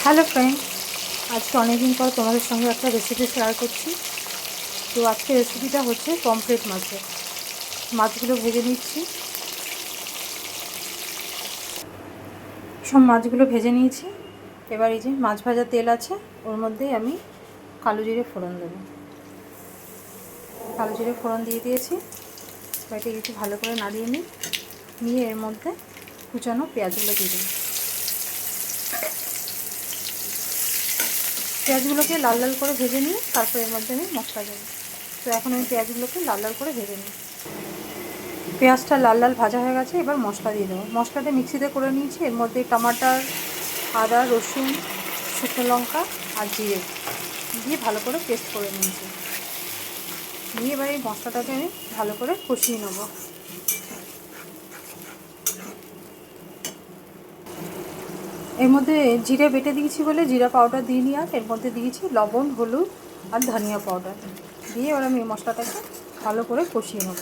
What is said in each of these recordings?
Hello friend, আজকে অনেক দিন পর তোমাদের সঙ্গে একটা রেসিপি শেয়ার করছি। তো আজকে রেসিপিটা হচ্ছে পমফ্রেট মাছের। মাছগুলো ভেজে নিচ্ছি। সব মাছগুলো ভেজে নিয়েছি। এবার এই যে মাছ ভাজা তেল আছে, ওর মধ্যেই আমি কালো জিরে ফোড়ন দেবো। কালো জিরে ফোড়ন দিয়ে দিয়েছি। এটাকে একটু ভালো করে নাড়িয়ে নিয়ে এর মধ্যে কুচানো পেঁয়াজগুলো দিয়ে দেবো। পেঁয়াজগুলোকে লাল লাল করে ভেজে নিয়ে তারপর এর মধ্যে আমি মশলা দেবো। তো এখন আমি পেঁয়াজগুলোকে লাল লাল করে ভেজে নিই। পেঁয়াজটা লাল লাল ভাজা হয়ে গেছে, এবার মশলা দিয়ে দেবো। মশলাটা মিক্সিতে করে নিয়েছি। এর মধ্যে টমাটার, আদা, রসুন, শুকনো লঙ্কা আর জিরে দিয়ে ভালো করে পেস্ট করে নিয়েছি। নিয়ে এবার এই মশলাটাকে আমি ভালো করে কষিয়ে নেব। এর মধ্যে জিরে বেটে দিয়েছি বলে জিরা পাউডার দিয়ে নিই, আর এর মধ্যে দিয়েছি লবণ, হলুদ আর ধনিয়া পাউডার দিয়ে এবার আমি এই মশলাটাকে ভালো করে কষিয়ে নেব।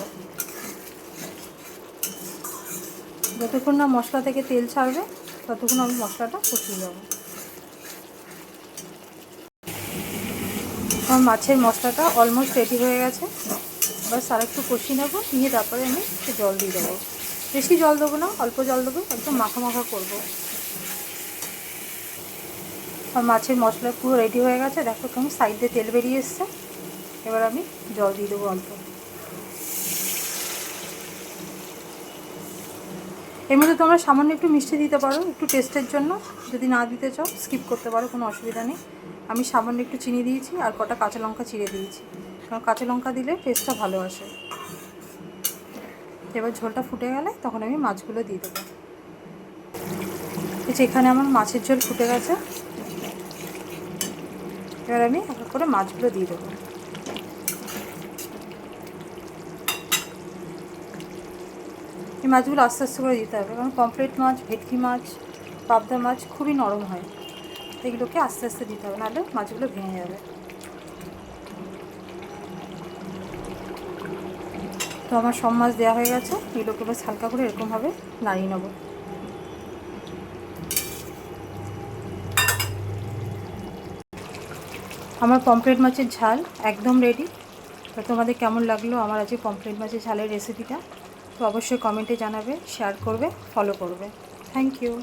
যতক্ষণ না মশলা থেকে তেল ছাড়বে ততক্ষণ আমি মশলাটা কষিয়ে নেব। আমার মাছের মশলাটা অলমোস্ট রেডি হয়ে গেছে। বাস আর একটু কষিয়ে নেবো, নিয়ে তারপরে আমি একটু জল দিয়ে দেবো। বেশি জল দেবো না, অল্প জল দেবো, একদম মাখা মাখা করবো। আর মাছের মশলা পুরো রেডি হয়ে গেছে, দেখো কেমন সাইড দিয়ে তেল বেরিয়ে এসছে। এবার আমি জল দিয়ে দেবো অল্প। এর মধ্যে তোমরা সামান্য একটু মিষ্টি দিতে পারো, একটু টেস্টের জন্য। যদি না দিতে চাও স্কিপ করতে পারো, কোনো অসুবিধা নেই। আমি সামান্য একটু চিনি দিয়েছি আর কটা কাঁচা লঙ্কা চিড়ে দিয়েছি, কারণ কাঁচা লঙ্কা দিলে টেস্টটা ভালো আসে। এবার ঝোলটা ফুটে গেলে তখন আমি মাছগুলো দিয়ে দেবো। এখানে আমার মাছের ঝোল ফুটে গেছে। এবার আমি এক এক করে মাছগুলো দিয়ে দেবো। এই মাছগুলো আস্তে আস্তে করে দিতে হবে, কারণ পমফ্রেট মাছ, ভেটকি মাছ, পাবদা মাছ খুবই নরম হয়। এগুলোকে আস্তে আস্তে দিতে হবে, নাহলে মাছগুলো ভেঙে যাবে। তো আমার সব মাছ দেওয়া হয়ে গেছে। এগুলোকে বেশ হালকা করে এরকমভাবে নাড়িয়ে নেব। আমার পমফ্রেট মাছের ঝাল একদম রেডি। তো তোমাদের কেমন লাগলো আমার আজকে পমফ্রেট মাছের ঝালের রেসিপিটা? তো অবশ্যই কমেন্টে জানাবে, শেয়ার করবে, ফলো করবে। Thank you.